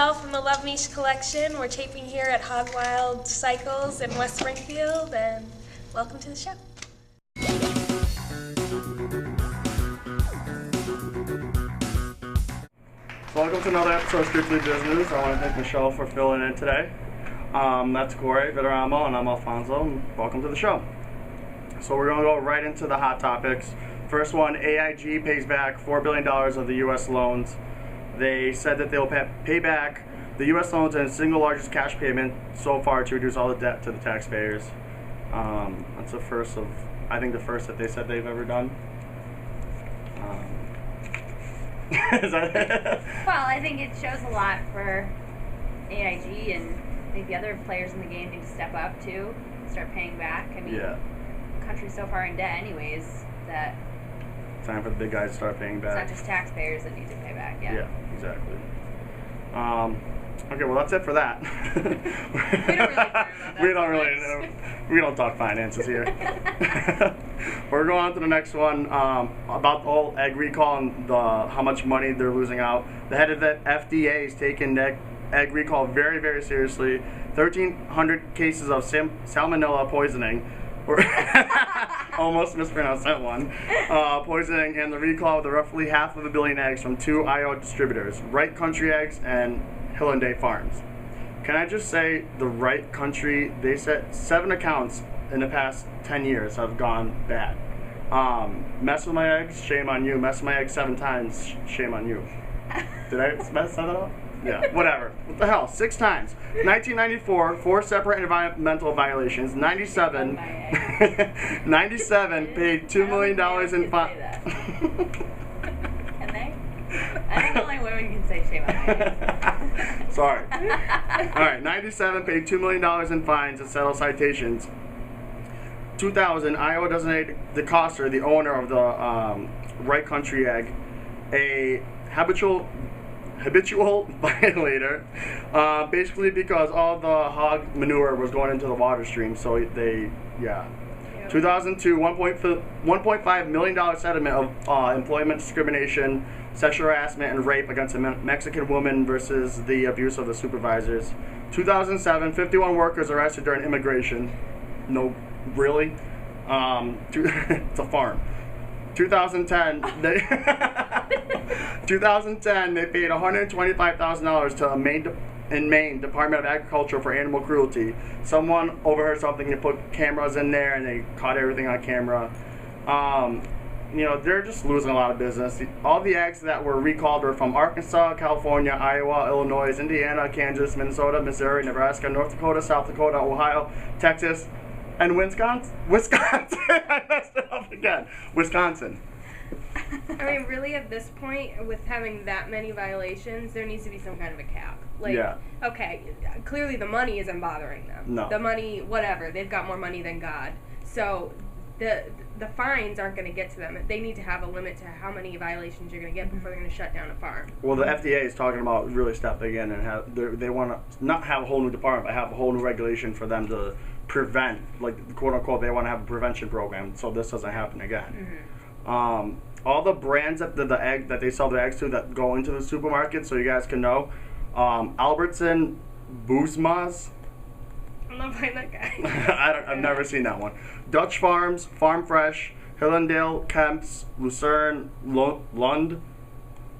Michelle from the Love Niche collection. We're taping here at Hog Wild Cycles in West Springfield, and welcome to the show. So welcome to another episode of Strictly Business. I want to thank Michelle for filling in today. That's Corey Vitaramo, and I'm Alfonso, and welcome to the show. So we're going to go right into the hot topics. First one, AIG pays back $4 billion of the U.S. loans. They said that they'll pay back the U.S. loans in the single largest cash payment so far to reduce all the debt to the taxpayers. That's the first of, I think, the first that they said they've ever done. Is that it? Well, I think it shows a lot for AIG, and I think the other players in the game need to step up too, start paying back. I mean, the country's so far in debt anyways that time for the big guys to start paying back. It's not just taxpayers that need to pay back. Yeah, exactly. Okay, well that's it for that. We don't really care about that. We don't talk finances here. We're going on to the next one about the whole egg recall and how much money they're losing out. The head of the FDA is taking the egg recall very, very seriously. 1,300 cases of salmonella poisoning. Almost mispronounced that one. Poisoning and the recall of the roughly 500 million eggs from two Iowa distributors, Right Country Eggs and Hill and Day Farms. Can I just say, the Right Country, they said 7 accounts in the past 10 years have gone bad. Mess with my eggs, shame on you. Mess with my eggs 7 times, shame on you. Did I mess that up? Yeah, whatever. What the hell? 6 times. 1994, 4 separate environmental violations. 97 paid $2 million in fines. Can they? I think only women can say shame on my eggs. Sorry. Alright, 97 paid $2 million in fines and settled citations. 2000, Iowa designated DeCoster, the owner of the Right Country Egg, a habitual violator, basically because all the hog manure was going into the water stream. So they, 2002, $1.5 million settlement of employment discrimination, sexual harassment, and rape against a Mexican woman versus the abuse of the supervisors. 2007, 51 workers arrested during immigration. No, really? It's a farm. 2010, they paid $125,000 to a Maine Department of Agriculture for animal cruelty. Someone overheard something and put cameras in there, and they caught everything on camera. You know, they're just losing a lot of business. All the eggs that were recalled were from Arkansas, California, Iowa, Illinois, Indiana, Kansas, Minnesota, Missouri, Nebraska, North Dakota, South Dakota, Ohio, Texas, and Wisconsin. I messed it up again. Wisconsin. I mean, really, at this point, with having that many violations, there needs to be some kind of a cap. Like, okay, clearly the money isn't bothering them. No. The money, whatever, they've got more money than God. So the fines aren't going to get to them. They need to have a limit to how many violations you're going to get before they're going to shut down a farm. Well, the FDA is talking about really stepping in and they want to not have a whole new department, but have a whole new regulation for them to prevent, like, quote unquote, they want to have a prevention program so this doesn't happen again. All the brands that that they sell the eggs to that go into the supermarket, so you guys can know, Albertson, Businews. I'm not buying that guy. I've never seen that one. Dutch Farms, Farm Fresh, Hillendale, Kemp's, Lucerne, Lund,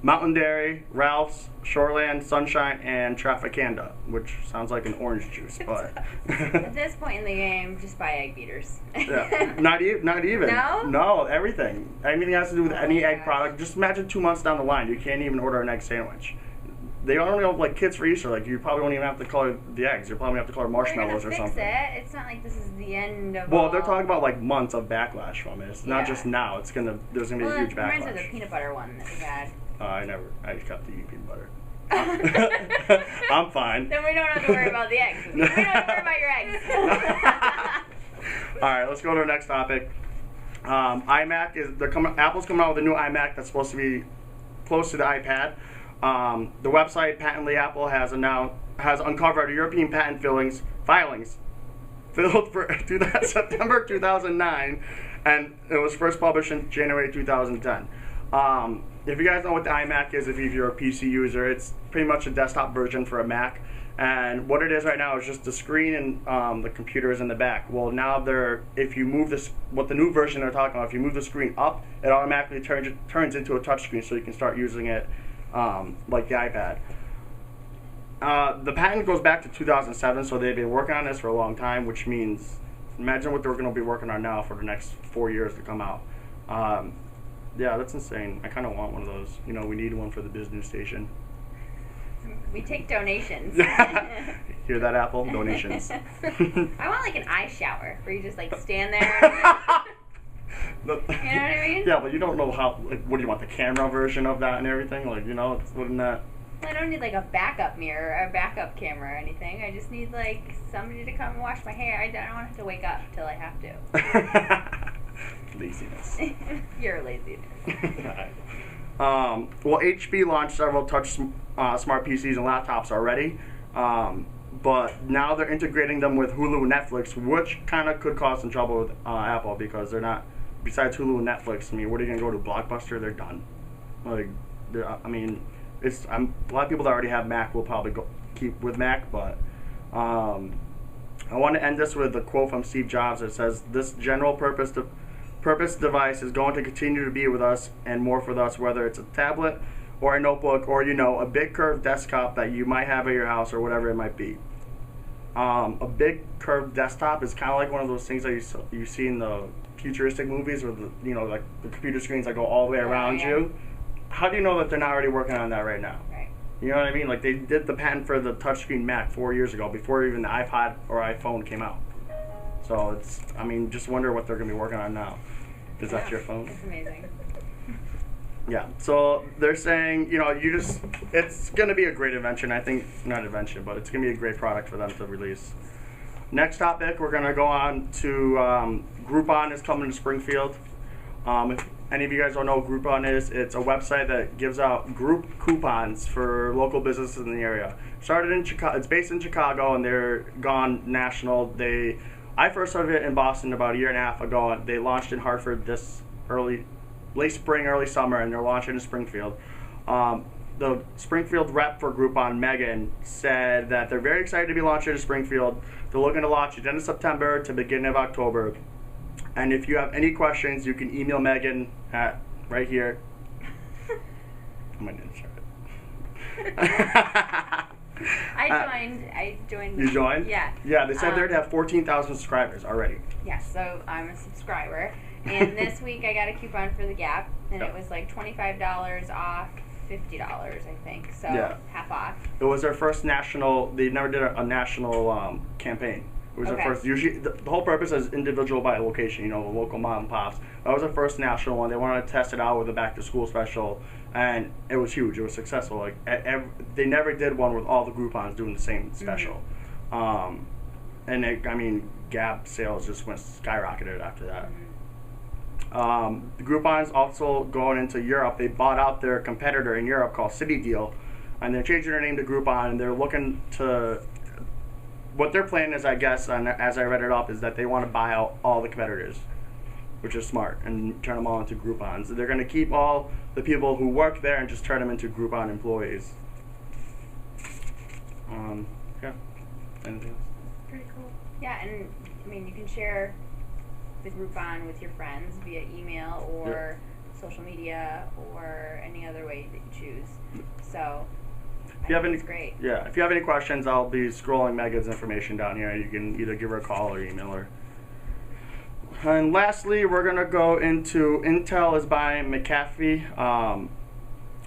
Mountain Dairy, Ralph's, Shoreland, Sunshine, and Traficanda, which sounds like an orange juice, but at this point in the game, just buy egg beaters. Yeah, not even. No, everything. Anything has to do with any egg product. Just imagine 2 months down the line, you can't even order an egg sandwich. They only have, like, kids for Easter. Like, you probably don't even have to color the eggs. You probably have to color marshmallows or something. It's not like this is the end of. Well, they're talking about, like, months of backlash from it. It's not just now. There's gonna be a huge backlash. It reminds me of the peanut butter one that we had. I just kept eating peanut butter. I'm fine. Then we don't have to worry about the eggs. We don't have to worry about your eggs. All right, let's go to our next topic. iMac Apple's coming out with a new iMac that's supposed to be close to the iPad. The website Patently Apple has uncovered European patent filings filed for September 2009, and it was first published in January 2010. If you guys know what the iMac is, if you're a PC user, it's pretty much a desktop version for a Mac. And what it is right now is just the screen and the computer is in the back. Well, now if you move this, what the new version they're talking about, if you move the screen up, it automatically turns into a touchscreen, so you can start using it like the iPad. The patent goes back to 2007, so they've been working on this for a long time, which means imagine what they're going to be working on now for the next 4 years to come out. Yeah, that's insane. I kind of want one of those. You know, we need one for the Businews station. We take donations. Hear that, Apple? Donations. I want like an eye shower where you just like stand there. And, like, you know what I mean? Yeah, but you don't know how. Like, what do you want? The camera version of that and everything? Like, you know, wouldn't that? I don't need like a backup mirror or a backup camera or anything. I just need like somebody to come and wash my hair. I don't want to have to wake up till I have to. Laziness. You're lazy. Well, HP launched several touch smart PCs and laptops already, but now they're integrating them with Hulu and Netflix, which kind of could cause some trouble with Apple, because they're not, besides Hulu and Netflix, I mean, what are you going to go to Blockbuster? They're done. Like, I mean, a lot of people that already have Mac will probably keep with Mac, but I want to end this with a quote from Steve Jobs that says, "This general purpose device is going to continue to be with us and more for us, whether it's a tablet or a notebook or, you know, a big curved desktop that you might have at your house or whatever it might be." A big curved desktop is kind of like one of those things that you see in the futuristic movies, where the, you know, like the computer screens that go all the way around you. How do you know that they're not already working on that right now? Right. You know what I mean? Like, they did the patent for the touchscreen Mac 4 years ago, before even the iPod or iPhone came out. So it's, I mean, just wonder what they're going to be working on now. Is that your phone? It's amazing. Yeah. So they're saying, you know, it's going to be a great invention. I think, not invention, but it's going to be a great product for them to release. Next topic, we're going to go on to Groupon is coming to Springfield. If any of you guys don't know what Groupon is, it's a website that gives out group coupons for local businesses in the area. Started in Chicago. It's based in Chicago, and they're gone national. I first started it in Boston about a year and a half ago. They launched in Hartford this late spring, early summer, and they're launching in Springfield. The Springfield rep for Groupon, Megan, said that they're very excited to be launching in Springfield. They're looking to launch at the end of September to beginning of October. And if you have any questions, you can email Megan at right here. I'm going to insert it. I joined. You joined? Yeah. Yeah, they said they'd have 14,000 subscribers already. Yes, so I'm a subscriber. And this week I got a coupon for the Gap, and it was like $25 off, $50, I think. So half off. It was their first national, they never did a national campaign. It was their first, usually the whole purpose is individual by location, you know, the local mom and pops. That was their first national one. They wanted to test it out with a back to school special, and it was huge. It was successful. Like, they never did one with all the Groupons doing the same special. And I mean, Gap sales just went skyrocketed after that. The Groupon's also going into Europe. They bought out their competitor in Europe called City Deal, and they're changing their name to Groupon, and they're looking to, what their plan is, I guess, and as I read it up, is that they want to buy out all the competitors, which is smart, and turn them all into Groupons. They're going to keep all the people who work there and just turn them into Groupon employees. Yeah. Anything else? Pretty cool. Yeah, and I mean, you can share the Groupon with your friends via email or social media or any other way that you choose. So if you have any, it's great. Yeah, if you have any questions, I'll be scrolling Megan's information down here. You can either give her a call or email her. And lastly, we're going to go into Intel is buying McAfee,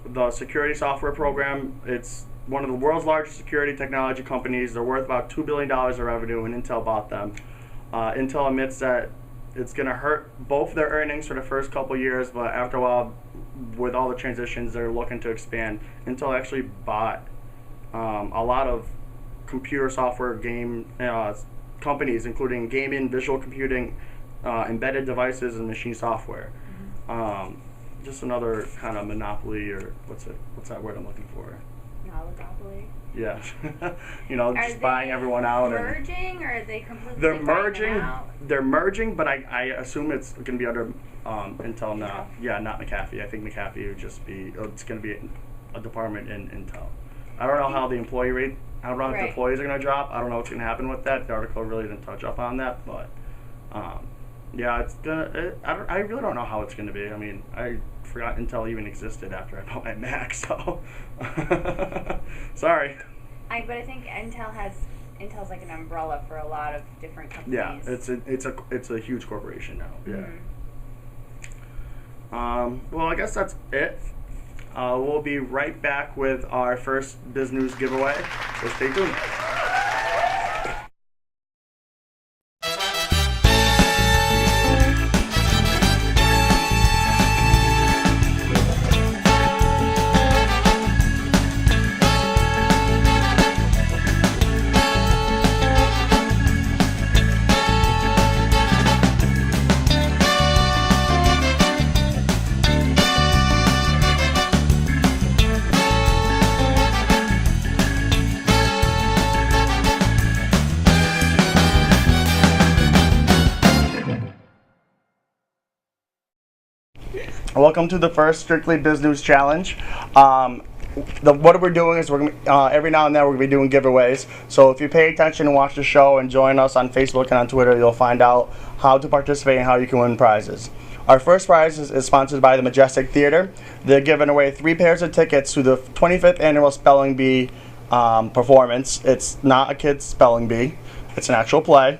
the security software program. It's one of the world's largest security technology companies. They're worth about $2 billion of revenue, and Intel bought them. Intel admits that it's going to hurt both their earnings for the first couple years, but after a while, with all the transitions, they're looking to expand. Intel actually bought a lot of computer software game companies, including gaming, visual computing, embedded devices, and machine software. Just another kind of monopoly, or what's that word I'm looking for? Oligopoly. Yeah. You know, Are just buying they everyone out. merging, or are they completely They're buying them merging. out? They're merging, but I assume it's going to be under Intel now. Yeah. Yeah, not McAfee. I think McAfee would just be. It's going to be a department in Intel. I don't know how the employee rate. I don't know if the Right. employees are going to drop. I don't know what's going to happen with that. The article really didn't touch up on that, but yeah, it's gonna. I really don't know how it's going to be. I mean, I forgot Intel even existed after I bought my Mac. So sorry. But I think Intel's like an umbrella for a lot of different companies. Yeah, it's a huge corporation now. Yeah. Mhm. Well, I guess that's it. We'll be right back with our first Businews giveaway. So stay tuned. Welcome to the first Strictly Business Challenge. What we're doing is we're every now and then we're going to be doing giveaways. So if you pay attention and watch the show and join us on Facebook and on Twitter, you'll find out how to participate and how you can win prizes. Our first prize is sponsored by the Majestic Theater. They're giving away 3 pairs of tickets to the 25th annual Spelling Bee performance. It's not a kid's spelling bee. It's an actual play.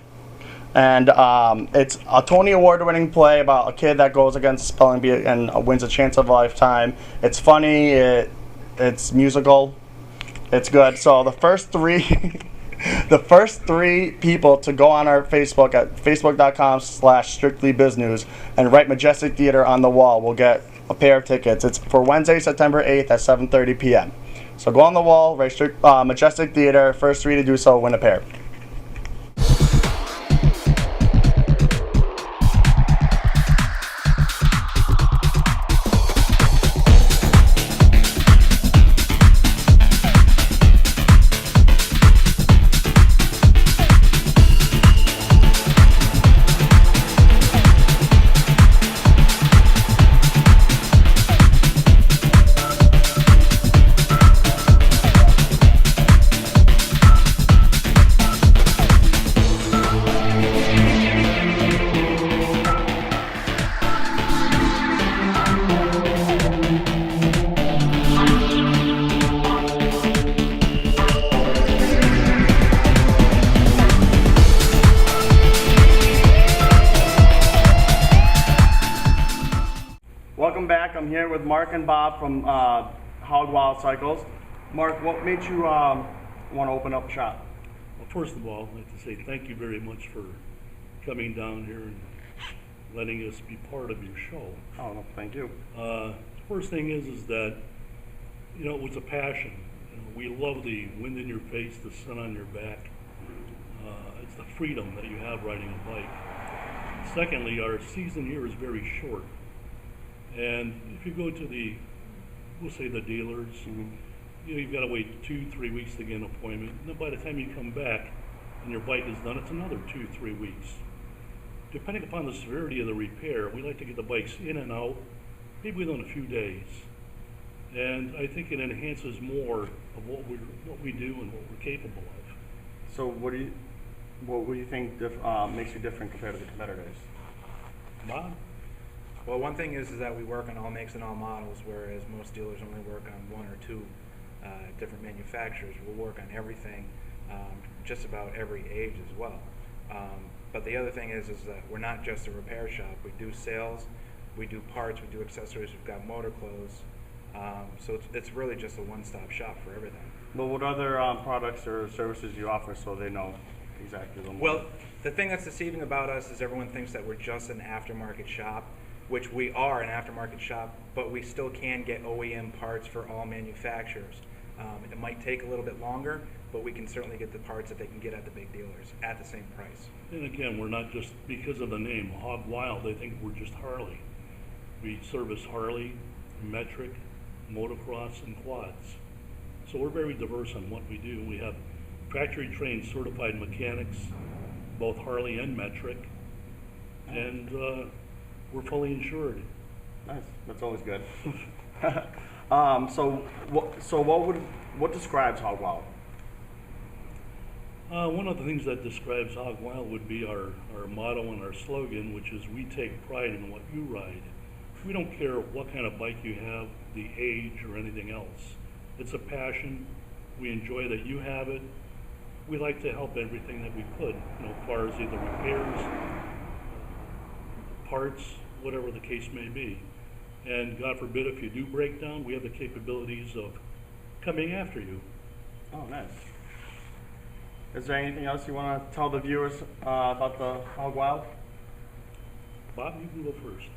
And it's a Tony Award-winning play about a kid that goes against a spelling bee and wins a chance of a lifetime. It's funny. It's musical. It's good. So the first 3, the first 3 people to go on our Facebook at facebook.com/strictlybusiness and write Majestic Theater on the wall will get a pair of tickets. It's for Wednesday, September 8th at 7:30 p.m. So go on the wall, write Majestic Theater. First 3 to do so win a pair. Welcome back. I'm here with Mark and Bob from Hog Wild Cycles. Mark, what made you want to open up shop? Well, first of all, I'd like to say thank you very much for coming down here and letting us be part of your show. Oh, no, thank you. First thing is that, you know, it was a passion. You know, we love the wind in your face, the sun on your back. It's the freedom that you have riding a bike. Secondly, our season here is very short. And if you go to we'll say the dealers, you know, you've got to wait 2-3 weeks to get an appointment. And then by the time you come back and your bike is done, it's another 2-3 weeks. Depending upon the severity of the repair, we like to get the bikes in and out, maybe within a few days. And I think it enhances more of what we do and what we're capable of. So what do you think makes you different compared to the competitors? Bob? Well, one thing is that we work on all makes and all models, whereas most dealers only work on 1 or 2 different manufacturers. We'll work on everything, just about every age as well. But the other thing is that we're not just a repair shop. We do sales, we do parts, we do accessories, we've got motor clothes. So it's really just a one-stop shop for everything. Well, what other products or services do you offer so they know exactly the Well, the thing that's deceiving about us is everyone thinks that we're just an aftermarket shop, which we are an aftermarket shop, but we still can get OEM parts for all manufacturers. It might take a little bit longer, but we can certainly get the parts that they can get at the big dealers at the same price. And again, we're not just because of the name Hog Wild. They think we're just Harley. We service Harley, metric, motocross, and quads. So we're very diverse on what we do. We have factory-trained certified mechanics, both Harley and metric, and we're fully insured. Nice. That's always good. What describes Hog Wild? One of the things that describes Hog Wild would be our motto and our slogan, which is we take pride in what you ride. We don't care what kind of bike you have, the age, or anything else. It's a passion. We enjoy that you have it. We like to help everything that we could, as far as either repairs, parts, whatever the case may be. And God forbid if you do break down, we have the capabilities of coming after you. Oh, nice. Is there anything else you want to tell the viewers about the Hog Wild? Bob, you can go first.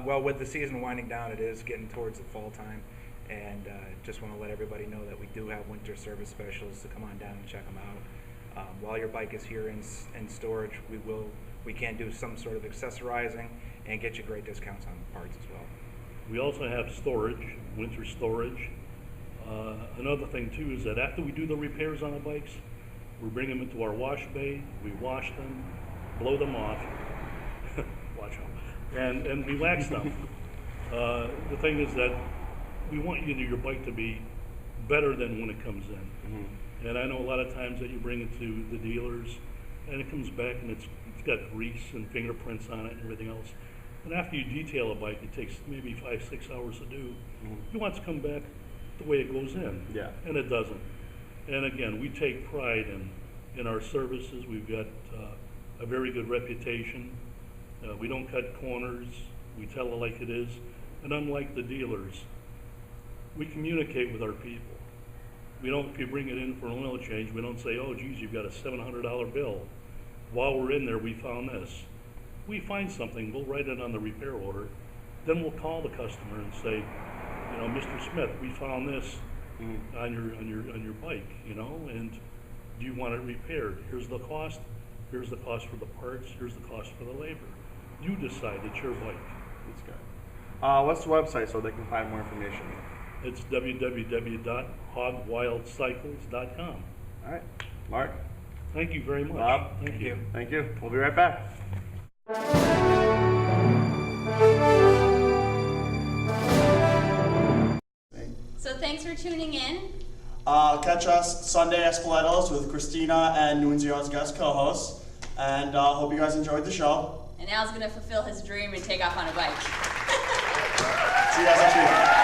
Well, with the season winding down, it is getting towards the fall time, and just want to let everybody know that we do have winter service specials, to come on down and check them out. While your bike is here in storage, we can do some sort of accessorizing and get you great discounts on parts as well. We also have storage, winter storage. Another thing too is that after we do the repairs on the bikes, we bring them into our wash bay, we wash them, blow them off, watch out, and we wax them. The thing is that we want your bike to be better than when it comes in. Mm-hmm. And I know a lot of times that you bring it to the dealers and it comes back and it's got grease and fingerprints on it and everything else. And after you detail a bike, it takes maybe 5-6 hours to do. Mm-hmm. You want it to come back the way it goes in. Yeah. And it doesn't. And again, we take pride in our services. We've got a very good reputation. We don't cut corners. We tell it like it is. And unlike the dealers, we communicate with our people. We don't, if you bring it in for an oil change, we don't say, oh, geez, you've got a $700 bill. While we're in there, we found this. We find something, we'll write it on the repair order. Then we'll call the customer and say, Mr. Smith, we found this on your bike, and do you want it repaired? Here's the cost. Here's the cost for the parts. Here's the cost for the labor. You decide. It's your bike. That's good. What's the website so they can find more information? It's www.hogwildcycles.com. All right. Mark? Thank you very much. Bob? Thank you. Thank you. We'll be right back. So thanks for tuning in. Catch us Sunday Espaletos with Christina and Nunzio's guest co-hosts. And hope you guys enjoyed the show. And Al's going to fulfill his dream and take off on a bike. See you guys next week.